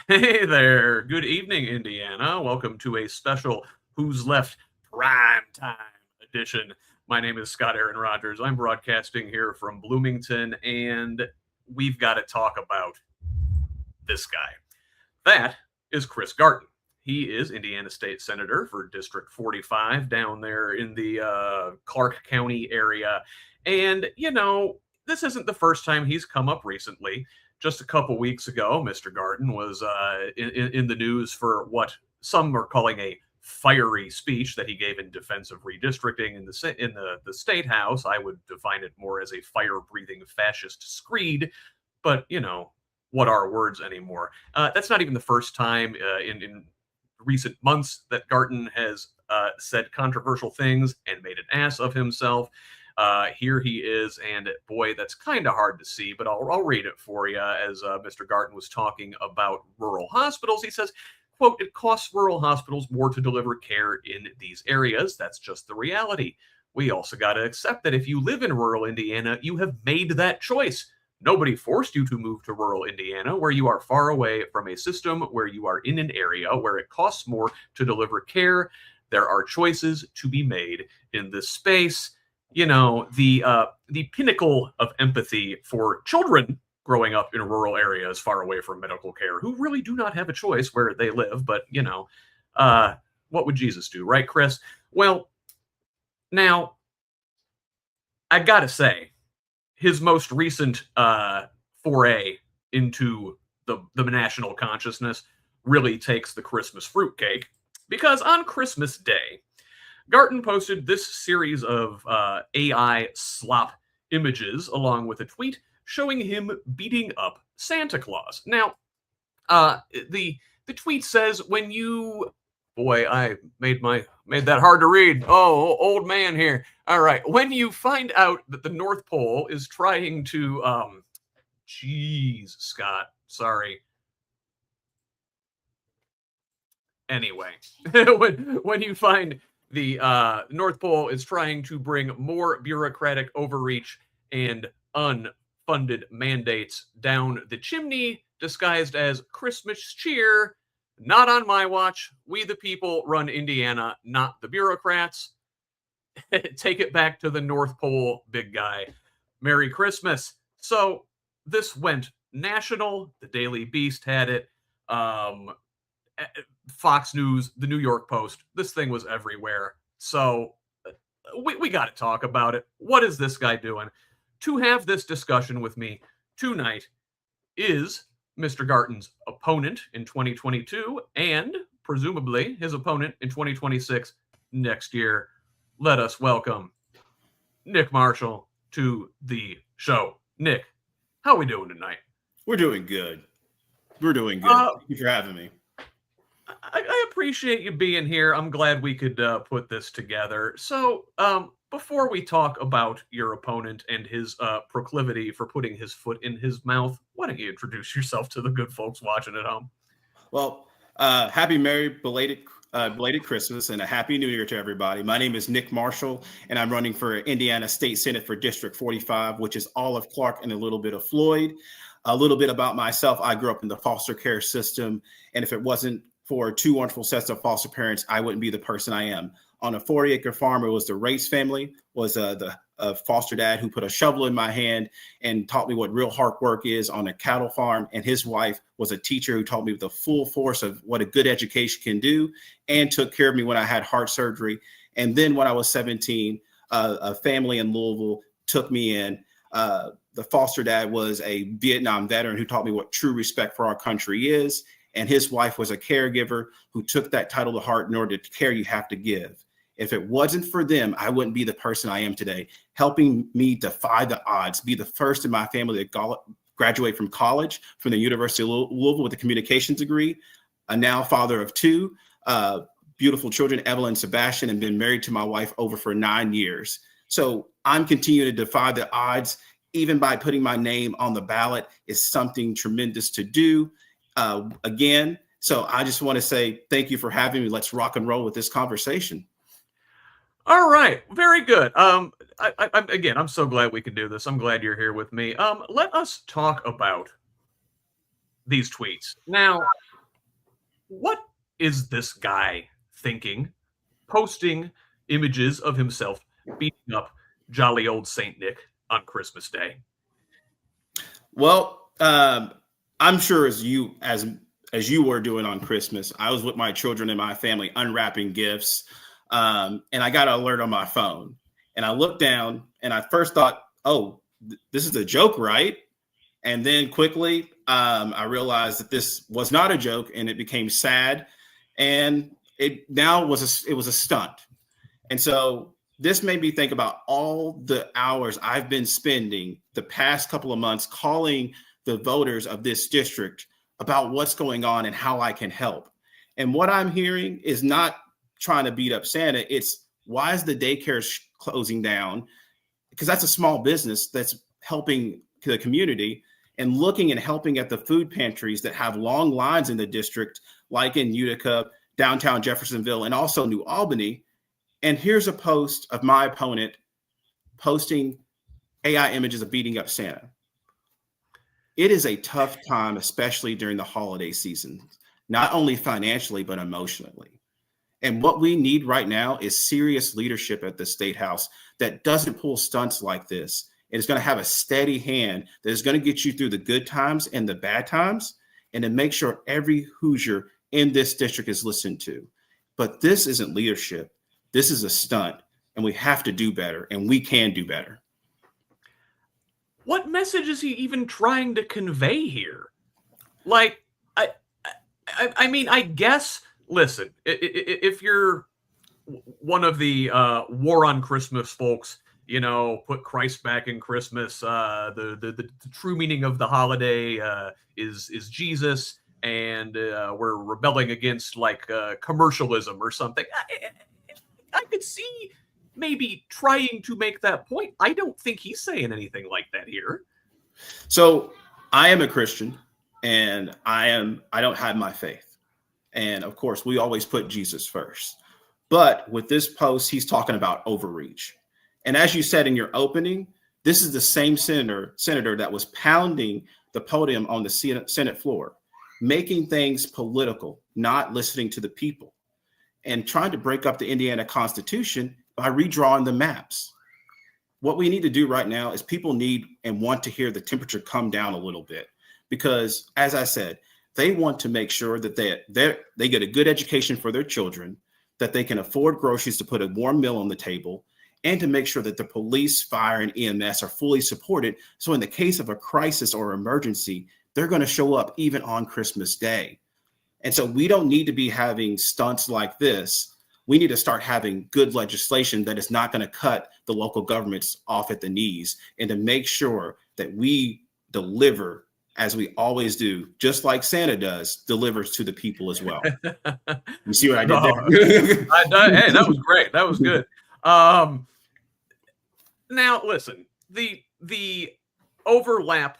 Hey there. Good evening, Indiana. Welcome to a special Who's Left PrimeTime edition. My name is Scott Aaron Rogers. I'm broadcasting here from Bloomington, and we've got to talk about this guy. That is Chris Garton. He is Indiana State Senator for District 45 down there in the Clark County area. And, this isn't the first time he's come up recently. Just a couple weeks ago, Mr. Garton was in the news for what some are calling a fiery speech that he gave in defense of redistricting in the state house. I would define it more as a fire-breathing fascist screed, but what are words anymore? That's not even the first time in recent months that Garton has said controversial things and made an ass of himself. Here he is, and boy, that's kind of hard to see, but I'll read it for you as Mr. Garton was talking about rural hospitals. He says, quote, "It costs rural hospitals more to deliver care in these areas. That's just the reality. We also got to accept that if you live in rural Indiana, you have made that choice. Nobody forced you to move to rural Indiana, where you are far away from a system, where you are in an area where it costs more to deliver care. There are choices to be made in this space." The pinnacle of empathy for children growing up in rural areas far away from medical care who really do not have a choice where they live. But, what would Jesus do, right, Chris? Well, now, I gotta say, his most recent foray into the national consciousness really takes the Christmas fruitcake, because on Christmas Day, Garton posted this series of AI slop images along with a tweet showing him beating up Santa Claus. Now, the tweet says, when you boy, I made that hard to read. Oh, old man here. All right. When you find out that the North Pole is trying to geez, Scott, sorry. Anyway, when you find the North Pole is trying to bring more bureaucratic overreach and unfunded mandates down the chimney disguised as Christmas cheer. Not on my watch. We the people run Indiana, not the bureaucrats. Take it back to the North Pole, big guy. Merry Christmas. So this went national. The Daily Beast had it. Fox News, the New York Post. This thing was everywhere. So we got to talk about it. What is this guy doing? To have this discussion with me tonight is Mr. Garton's opponent in 2022 and presumably his opponent in 2026 next year. Let us welcome Nick Marshall to the show. Nick, how are we doing tonight? We're doing good. Thank you for having me. I appreciate you being here. I'm glad we could put this together. So, before we talk about your opponent and his proclivity for putting his foot in his mouth, why don't you introduce yourself to the good folks watching at home? Well, happy merry belated Christmas and a happy New Year to everybody. My name is Nick Marshall, and I'm running for Indiana State Senate for District 45, which is all of Clark and a little bit of Floyd. A little bit about myself: I grew up in the foster care system, and if it wasn't for two wonderful sets of foster parents, I wouldn't be the person I am. On a 40-acre farm, it was the Race family, was the foster dad who put a shovel in my hand and taught me what real hard work is on a cattle farm. And his wife was a teacher who taught me the full force of what a good education can do and took care of me when I had heart surgery. And then when I was 17, a family in Louisville took me in. The foster dad was a Vietnam veteran who taught me what true respect for our country is. And his wife was a caregiver who took that title to heart. In order to care, you have to give. If it wasn't for them, I wouldn't be the person I am today, helping me defy the odds, be the first in my family to graduate from college, from the University of Louisville with a communications degree, a now father of two beautiful children, Evelyn and Sebastian, and been married to my wife over for 9 years. So I'm continuing to defy the odds. Even by putting my name on the ballot is something tremendous to do. Again, so I just want to say thank you for having me. Let's rock and roll with this conversation. All right, very good. I'm so glad we could do this. I'm glad you're here with me. Let us talk about these tweets now. What is this guy thinking, posting images of himself beating up jolly old Saint Nick on Christmas Day? Well, I'm sure as you were doing on Christmas, I was with my children and my family unwrapping gifts, and I got an alert on my phone, and I looked down, and I first thought, "Oh, this is a joke, right?" And then quickly, I realized that this was not a joke, and it became sad, and it was a stunt. And so this made me think about all the hours I've been spending the past couple of months calling the voters of this district about what's going on and how I can help. And what I'm hearing is not trying to beat up Santa. It's why is the daycare closing down? Because that's a small business that's helping the community, and looking and helping at the food pantries that have long lines in the district, like in Utica, downtown Jeffersonville, and also New Albany. And here's a post of my opponent posting AI images of beating up Santa. It is a tough time, especially during the holiday season, not only financially, but emotionally. And what we need right now is serious leadership at the State House that doesn't pull stunts like this. It is going to have a steady hand that is going to get you through the good times and the bad times, and to make sure every Hoosier in this district is listened to. But this isn't leadership. This is a stunt, and we have to do better, and we can do better. What message is he even trying to convey here? Like, I mean, I guess. Listen, if you're one of the War on Christmas folks, you know, put Christ back in Christmas. The true meaning of the holiday is Jesus, and we're rebelling against like commercialism or something. I could see maybe trying to make that point. I don't think he's saying anything like that here. So I am a Christian, and I don't hide my faith. And of course, we always put Jesus first. But with this post, he's talking about overreach. And as you said in your opening, this is the same senator that was pounding the podium on the Senate floor, making things political, not listening to the people, and trying to break up the Indiana Constitution by redrawing the maps. What we need to do right now is people need and want to hear the temperature come down a little bit, because as I said, they want to make sure that they get a good education for their children, that they can afford groceries to put a warm meal on the table, and to make sure that the police, fire, and EMS are fully supported. So in the case of a crisis or emergency, they're going to show up even on Christmas Day. And so we don't need to be having stunts like this. We need to start having good legislation that is not going to cut the local governments off at the knees, and to make sure that we deliver as we always do, just like Santa does, delivers to the people as well. You see what I did there? Hey, that was great. That was good. Now, listen, the overlap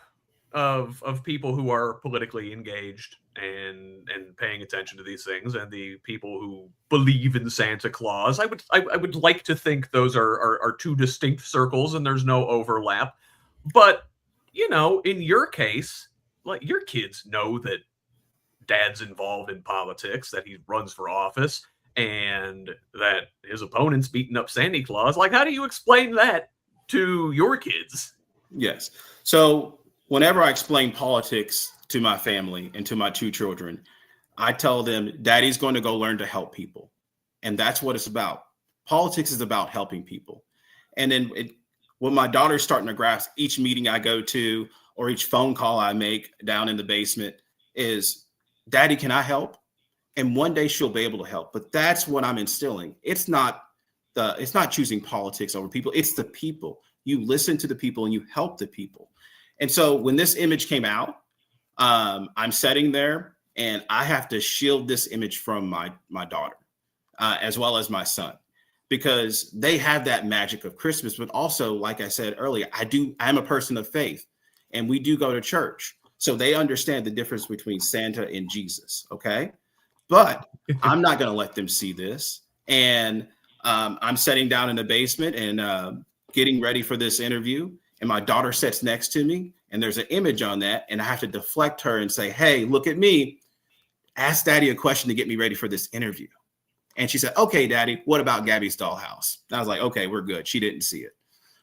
of people who are politically engaged and paying attention to these things, and the people who believe in Santa Claus, I would like to think those are two distinct circles and there's no overlap. But you know, in your case, like, your kids know that dad's involved in politics, that he runs for office, and that his opponent's beating up Santa Claus. Like, how do you explain that to your kids? Yes. So whenever I explain politics to my family and to my two children, I tell them daddy's going to go learn to help people. And that's what it's about. Politics is about helping people. And then when my daughter's starting to grasp, each meeting I go to or each phone call I make down in the basement is, daddy, can I help? And one day she'll be able to help. But that's what I'm instilling. It's not choosing politics over people. It's the people. You listen to the people and you help the people. And so when this image came out, I'm sitting there and I have to shield this image from my daughter, as well as my son, because they have that magic of Christmas. But also, like I said earlier, I'm a person of faith, and we do go to church. So they understand the difference between Santa and Jesus. Okay. But I'm not going to let them see this. And I'm sitting down in the basement and getting ready for this interview. And my daughter sits next to me, and there's an image on that. And I have to deflect her and say, hey, look at me. ask Daddy a question to get me ready for this interview. And she said, okay, Daddy, what about Gabby's dollhouse? And I was like, okay, we're good. She didn't see it.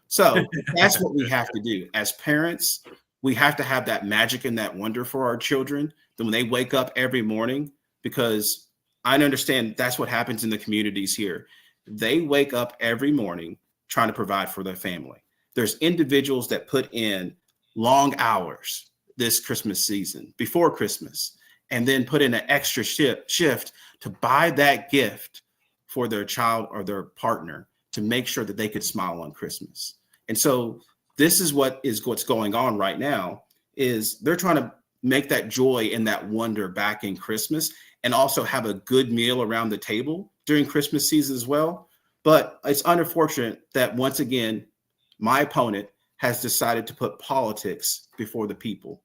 So that's what we have to do as parents. We have to have that magic and that wonder for our children that when they wake up every morning, because I understand that's what happens in the communities here. They wake up every morning trying to provide for their family. There's individuals that put in long hours this Christmas season before Christmas, and then put in an extra shift to buy that gift for their child or their partner to make sure that they could smile on Christmas. And so this is what's going on right now, is they're trying to make that joy and that wonder back in Christmas, and also have a good meal around the table during Christmas season as well. But it's unfortunate that once again, my opponent has decided to put politics before the people.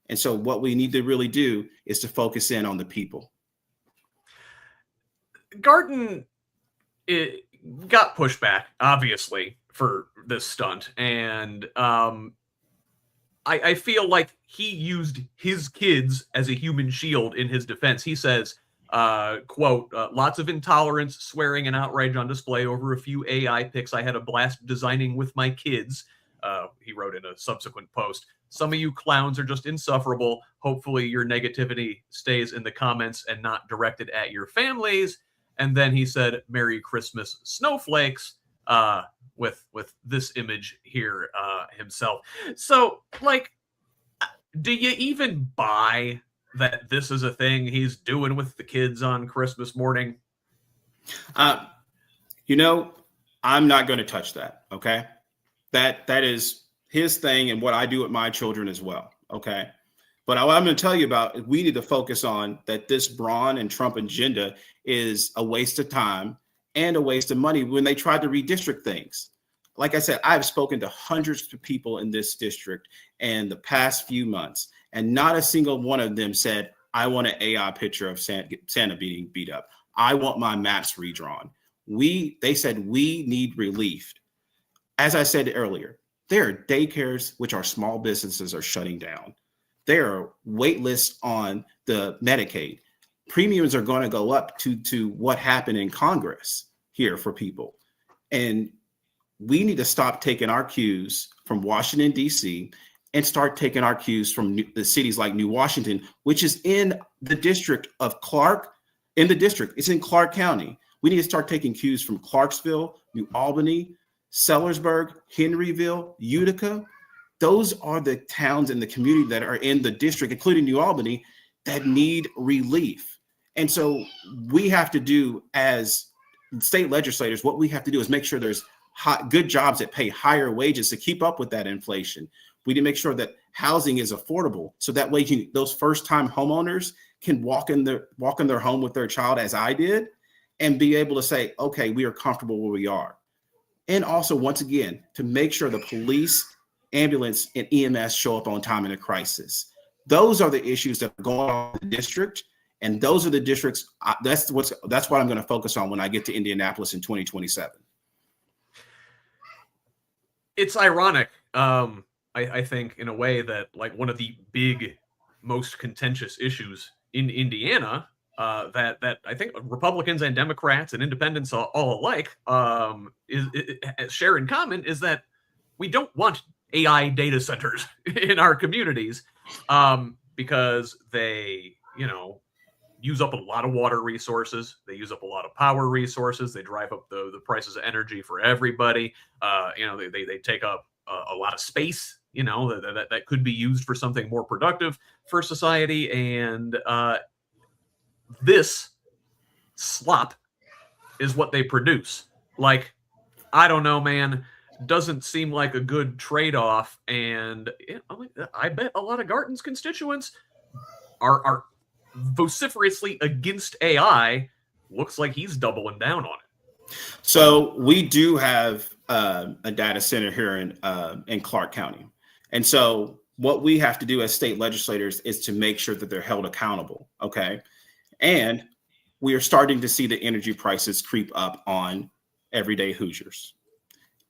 And so what we need to really do is to focus in on the people. Garten got pushback, obviously, for this stunt. And I feel like he used his kids as a human shield in his defense. He says, quote, lots of intolerance, swearing, and outrage on display over a few AI pics I had a blast designing with my kids. He wrote in a subsequent post, some of you clowns are just insufferable. Hopefully your negativity stays in the comments and not directed at your families. And then he said, Merry Christmas, snowflakes, with this image here himself. So, like, do you even buy that this is a thing he's doing with the kids on Christmas morning? You know, I'm not going to touch that. Okay. That is his thing and what I do with my children as well. Okay. But what I'm going to tell you about, we need to focus on that this Braun and Trump agenda is a waste of time and a waste of money when they tried to redistrict things. Like I said, I've spoken to hundreds of people in this district in the past few months, and not a single one of them said, I want an AI picture of Santa being beat up. I want my maps redrawn. They said we need relief. As I said earlier, there are daycares, which are small businesses, are shutting down. There are wait lists on the Medicaid. Premiums are going to go up to what happened in Congress here for people. And we need to stop taking our cues from Washington, D.C., and start taking our cues from the cities like New Washington, which is in the district of Clark. In the district, it's in Clark County. We need to start taking cues from Clarksville, New Albany, Sellersburg, Henryville, Utica. Those are the towns and the community that are in the district, including New Albany, that need relief. And so we have to do, as state legislators, what we have to do is make sure there's good jobs that pay higher wages to keep up with that inflation. We need to make sure that housing is affordable, so that way those first-time homeowners can walk in their home with their child, as I did, and be able to say, okay, we are comfortable where we are. And also, once again, to make sure the police, ambulance, and EMS show up on time in a crisis. Those are the issues that are going on in the district, and those are the districts. That's what I'm going to focus on when I get to Indianapolis in 2027. It's ironic, I think, in a way, that like one of the big, most contentious issues in Indiana, that I think Republicans and Democrats and independents all alike share in common, is that we don't want AI data centers in our communities, because they, use up a lot of water resources. They use up a lot of power resources. They drive up the prices of energy for everybody. They take up a lot of space, that could be used for something more productive for society. And this slop is what they produce. Like, I don't know, man. Doesn't seem like a good trade-off. And I bet a lot of Garton's constituents are vociferously against AI. Looks like he's doubling down on it. So we do have a data center here in Clark County. And so what we have to do as state legislators is to make sure that they're held accountable. Okay. And we are starting to see the energy prices creep up on everyday Hoosiers.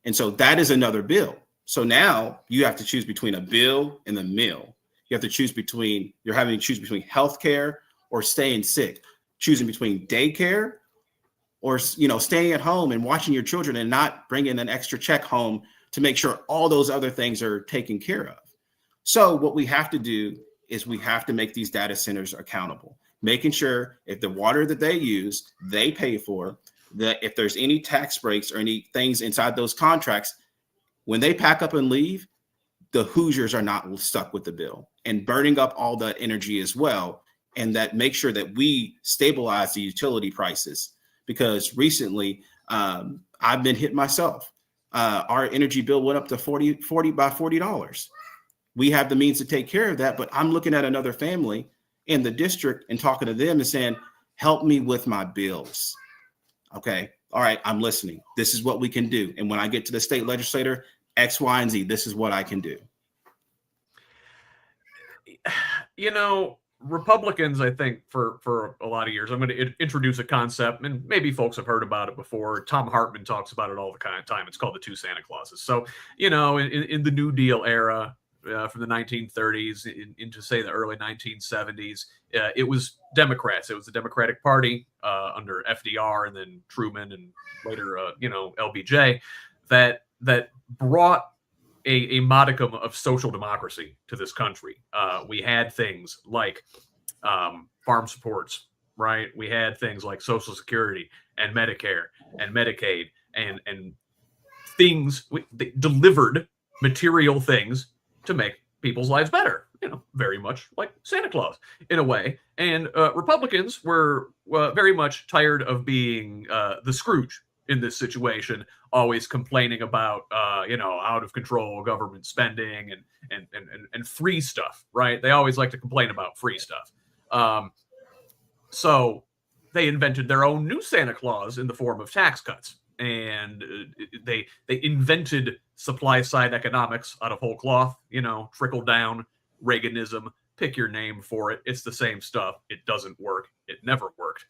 And so that is another bill. So now you have to choose between a bill and a meal. You're having to choose between healthcare or staying sick, choosing between daycare or, staying at home and watching your children and not bringing an extra check home to make sure all those other things are taken care of. So what we have to do is we have to make these data centers accountable, making sure if the water that they use, they pay for, that if there's any tax breaks or any things inside those contracts, when they pack up and leave, the Hoosiers are not stuck with the bill and burning up all that energy as well. And that make sure that we stabilize the utility prices, because recently I've been hit myself. Our energy bill went up to $40. We have the means to take care of that, but I'm looking at another family in the district and talking to them and saying, help me with my bills. Okay. All right. I'm listening. This is what we can do. And when I get to the state legislator, X, Y, and Z, this is what I can do. Republicans, I think for a lot of years, I'm going to introduce a concept, and maybe folks have heard about it before. Tom Hartman talks about it all the time. It's called the two Santa Clauses. So, in the New Deal era, from the 1930s into, say, the early 1970s, it was Democrats. It was the Democratic Party under FDR and then Truman and later, LBJ that brought a modicum of social democracy to this country. We had things like farm supports, right? We had things like Social Security and Medicare and Medicaid and things they delivered material things to make people's lives better, very much like Santa Claus in a way. And Republicans were very much tired of being the Scrooge in this situation, always complaining about out of control government spending and free stuff, right? They always like to complain about free stuff. So they invented their own new Santa Claus in the form of tax cuts, and they invented supply side economics out of whole cloth, trickle down Reaganism, pick your name for it. It's the same stuff. It doesn't work. It never worked.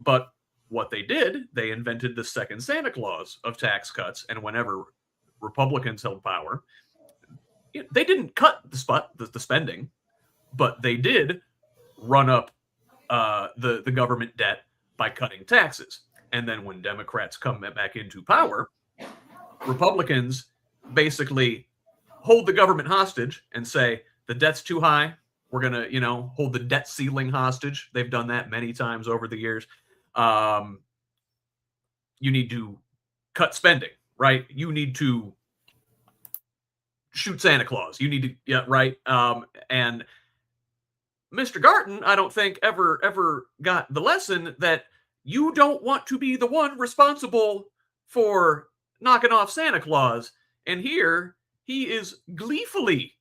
But what they did, they invented the second Santa Claus of tax cuts. And whenever Republicans held power, they didn't cut the spending, but they did run up the government debt by cutting taxes. And then when Democrats come back into power, Republicans basically hold the government hostage and say, the debt's too high. We're going to, hold the debt ceiling hostage. They've done that many times over the years. You need to cut spending, right? You need to shoot Santa Claus. You need to, yeah, right. And Mr. Garton, I don't think ever got the lesson that you don't want to be the one responsible for knocking off Santa Claus. And here he is gleefully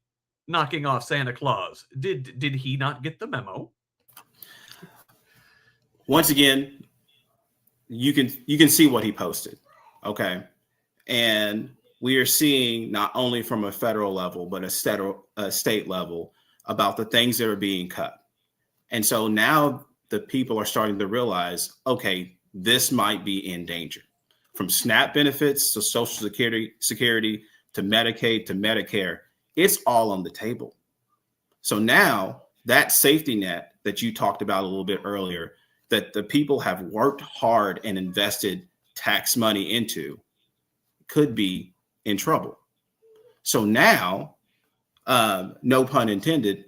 knocking off Santa Claus. Did he not get the memo? Once again, you can see what he posted. Okay. And we are seeing not only from a federal level, but a state level about the things that are being cut. And so now the people are starting to realize, okay, this might be in danger. From SNAP benefits to Social Security to Medicaid to Medicare, it's all on the table. So now that safety net that you talked about a little bit earlier, that the people have worked hard and invested tax money into, could be in trouble. So now, no pun intended,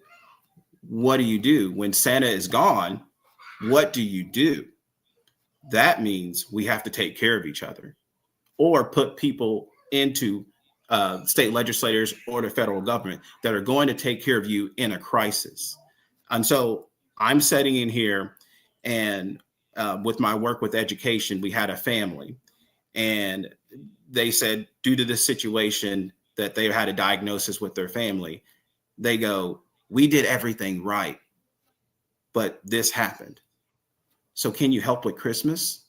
what do you do when Santa is gone? What do you do? That means we have to take care of each other or put people into state legislators or the federal government that are going to take care of you in a crisis. And so I'm sitting in here and with my work with education, we had a family and they said, due to this situation that they had a diagnosis with their family, they go, we did everything right, but this happened. So can you help with Christmas?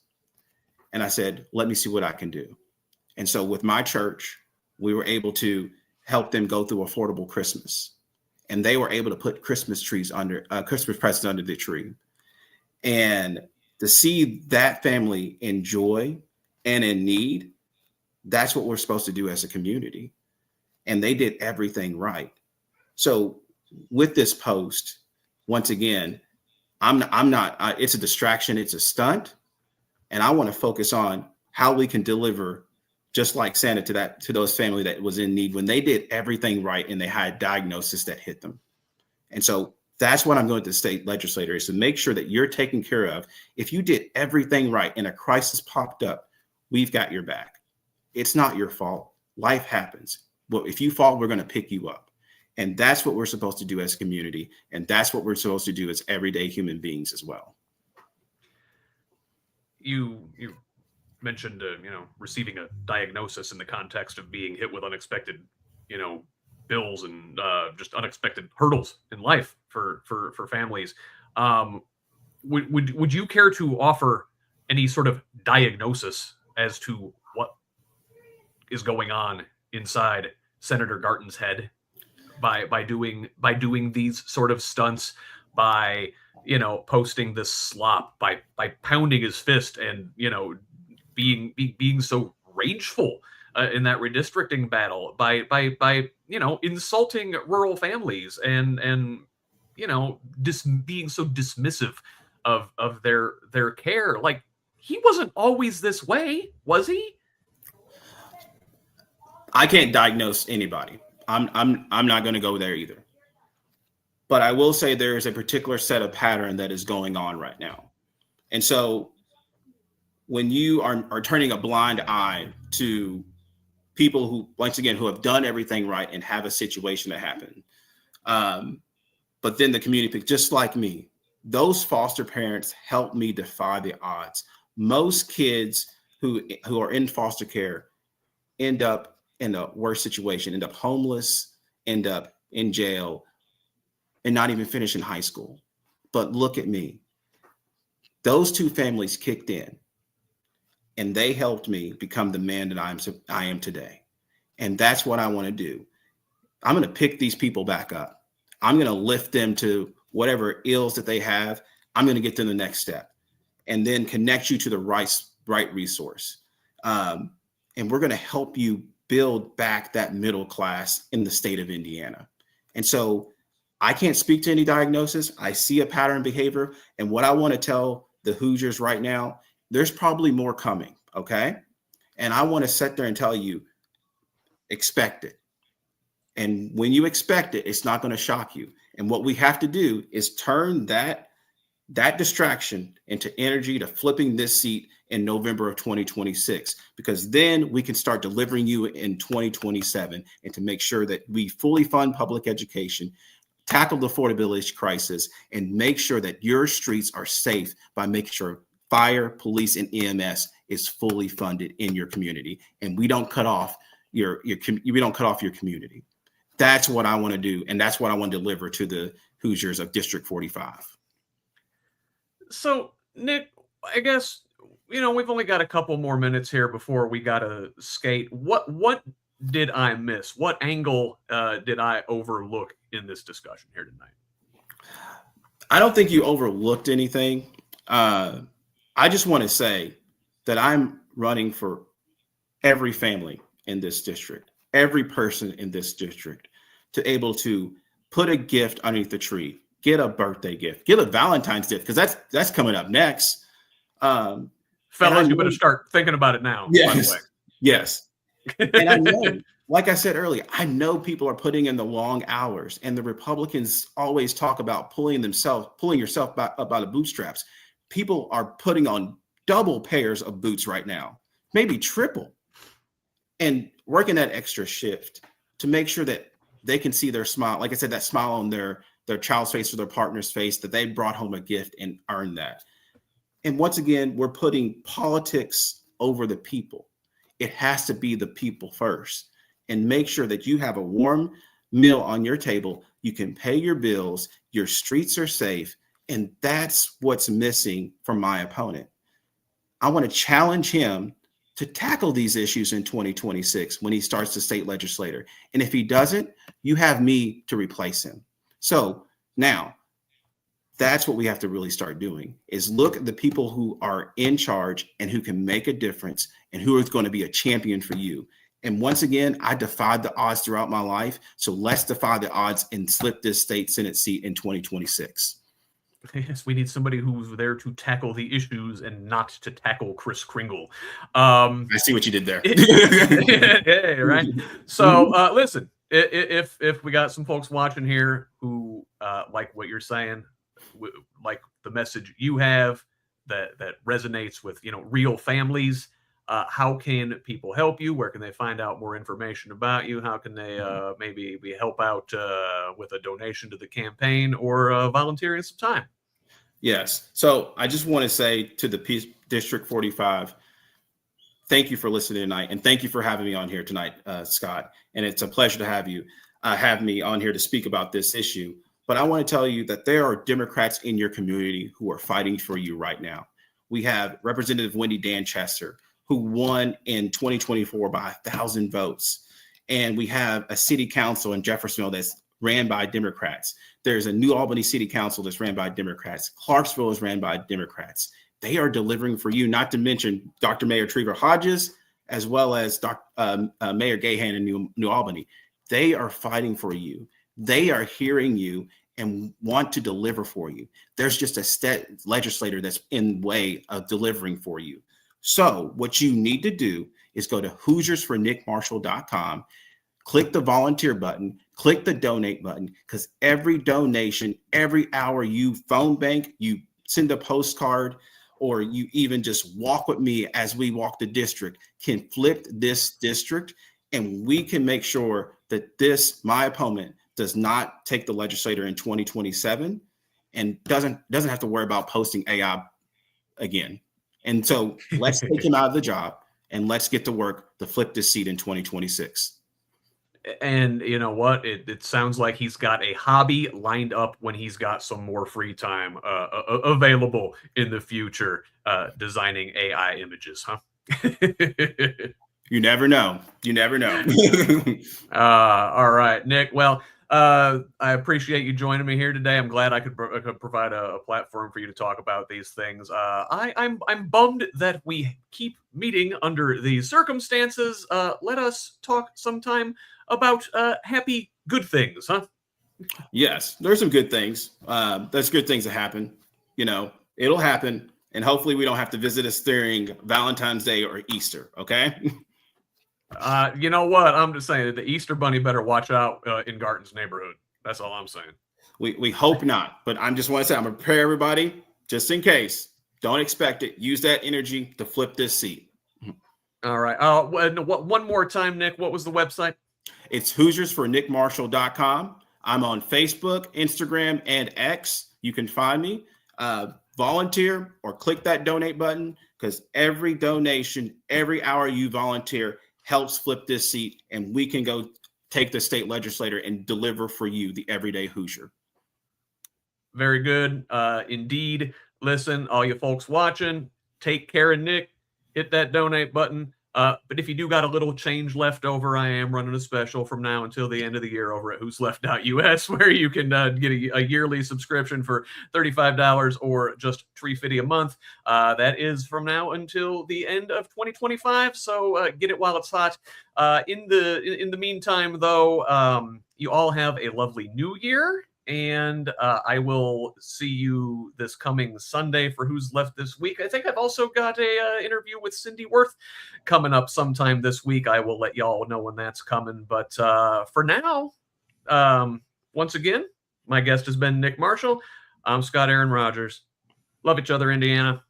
And I said, let me see what I can do. And so with my church, we were able to help them go through affordable Christmas. And they were able to put Christmas presents under the tree. And to see that family in joy and in need, that's what we're supposed to do as a community. And they did everything right. So with this post, once again, I'm not, it's a distraction. It's a stunt. And I want to focus on how we can deliver just like Santa to those family that was in need when they did everything right and they had a diagnosis that hit them. And so that's what I'm going to the state legislator is to make sure that you're taken care of. If you did everything right and a crisis popped up, we've got your back. It's not your fault. Life happens. Well, if you fall, we're going to pick you up. And that's what we're supposed to do as a community. And that's what we're supposed to do as everyday human beings as well. You mentioned, receiving a diagnosis in the context of being hit with unexpected, bills and just unexpected hurdles in life for families. Would you care to offer any sort of diagnosis as to what is going on inside Senator Garton's head by doing these sort of stunts, by posting this slop, by pounding his fist and being so rageful in that redistricting battle, by insulting rural families and being so dismissive of their care. Like, he wasn't always this way, was he? I can't diagnose anybody. I'm not going to go there either. But I will say there is a particular set of pattern that is going on right now. And so when you are turning a blind eye to people who, once again, who have done everything right and have a situation that happened, but then the community, just like me, those foster parents help me defy the odds. Most kids who are in foster care end up in a worse situation, end up homeless, end up in jail, and not even finish in high school. But look at me. Those two families kicked in and they helped me become the man that I am today. And that's what I want to do. I'm going to pick these people back up. I'm going to lift them to whatever ills that they have. I'm going to get them the next step and then connect you to the right resource. And we're going to help you build back that middle class in the state of Indiana. And so I can't speak to any diagnosis. I see a pattern behavior. And what I want to tell the Hoosiers right now, there's probably more coming. Okay. And I want to sit there and tell you, expect it. And when you expect it, it's not going to shock you. And what we have to do is turn that distraction into energy to flipping this seat in November of 2026, because then we can start delivering you in 2027 and to make sure that we fully fund public education, tackle the affordability crisis, and make sure that your streets are safe by making sure fire, police, and EMS is fully funded in your community. And we don't cut off your community. That's what I want to do. And that's what I want to deliver to the Hoosiers of District 45. So, Nick, I guess, we've only got a couple more minutes here before we got to skate. What did I miss? What angle did I overlook in this discussion here tonight? I don't think you overlooked anything. I just want to say that I'm running for every family in this district, every person in this district, to able to put a gift underneath the tree, get a birthday gift, get a Valentine's gift, because that's coming up next. Fellas, you better start thinking about it now. Yes, by the way. Yes. And I know, like I said earlier, I know people are putting in the long hours, and the Republicans always talk about pulling yourself up by the bootstraps. People are putting on double pairs of boots right now, maybe triple, and working that extra shift to make sure that they can see their smile. Like I said, that smile on their child's face or their partner's face, that they brought home a gift and earned that. And once again, we're putting politics over the people. It has to be the people first, and make sure that you have a warm meal on your table. You can pay your bills. Your streets are safe. And that's what's missing from my opponent. I want to challenge him to tackle these issues in 2026 when he starts the state legislator. And if he doesn't, you have me to replace him. So now that's what we have to really start doing, is look at the people who are in charge and who can make a difference and who is going to be a champion for you. And once again, I defied the odds throughout my life. So let's defy the odds and slip this state Senate seat in 2026. Yes, we need somebody who's there to tackle the issues and not to tackle Kris Kringle. I see what you did there. Yeah, right. So listen, if we got some folks watching here who like what you're saying, like the message you have that resonates with real families, how can people help you? Where can they find out more information about you? How can they maybe help out with a donation to the campaign or volunteering some time? Yes. So I just want to say to the District 45, thank you for listening tonight, and thank you for having me on here tonight, Scott. And it's a pleasure to have me on here to speak about this issue. But I want to tell you that there are Democrats in your community who are fighting for you right now. We have Representative Wendy Danchester, who won in 2024 by 1,000 votes. And we have a city council in Jeffersonville that's ran by Democrats. There's a New Albany City Council that's ran by Democrats. Clarksville is ran by Democrats. They are delivering for you, not to mention Dr. Mayor Trevor Hodges, as well as Mayor Gahan in New Albany. They are fighting for you. They are hearing you and want to deliver for you. There's just a state legislator that's in way of delivering for you. So what you need to do is go to HoosiersForNickMarshall.com, click the volunteer button, click the donate button, because every donation, every hour you phone bank, you send a postcard, or you even just walk with me as we walk the district, can flip this district, and we can make sure that my opponent does not take the legislator in 2027 and doesn't have to worry about posting AI again. And so let's take him out of the job and let's get to work to flip this seat in 2026. And you know what? It sounds like he's got a hobby lined up when he's got some more free time available in the future, designing AI images, huh? You never know. You never know. All right, Nick. Well, I appreciate you joining me here today. I'm glad I could provide a platform for you to talk about these things. I'm bummed that we keep meeting under these circumstances. Let us talk sometime about happy, good things, huh? Yes, there's some good things. There's good things that happen. It'll happen, and hopefully we don't have to visit us during Valentine's Day or Easter. Okay. You know what? I'm just saying that the Easter Bunny better watch out in Garton's neighborhood. That's all I'm saying. We hope not, but I just want to say I'm gonna prepare everybody just in case. Don't expect it. Use that energy to flip this seat. All right. One more time, Nick. What was the website? It's HoosiersForNickMarshall.com. I'm on Facebook, Instagram, and X. You can find me. Volunteer or click that donate button, because every donation, every hour you volunteer helps flip this seat, and we can go take the state legislator and deliver for you, the everyday Hoosier. Very good. Indeed. Listen, all you folks watching, take care of Nick. Hit that donate button. But if you do got a little change left over, I am running a special from now until the end of the year over at HoosLeft.us, where you can get a yearly subscription for $35 or just $3.50 a month. That is from now until the end of 2025. So get it while it's hot. In the meantime, though, you all have a lovely new year. And I will see you this coming Sunday for Who's Left This Week. I think I've also got a interview with Cindy Worth coming up sometime this week. I will let y'all know when that's coming. But for now, once again, my guest has been Nick Marshall. I'm Scott Aaron Rogers. Love each other, Indiana.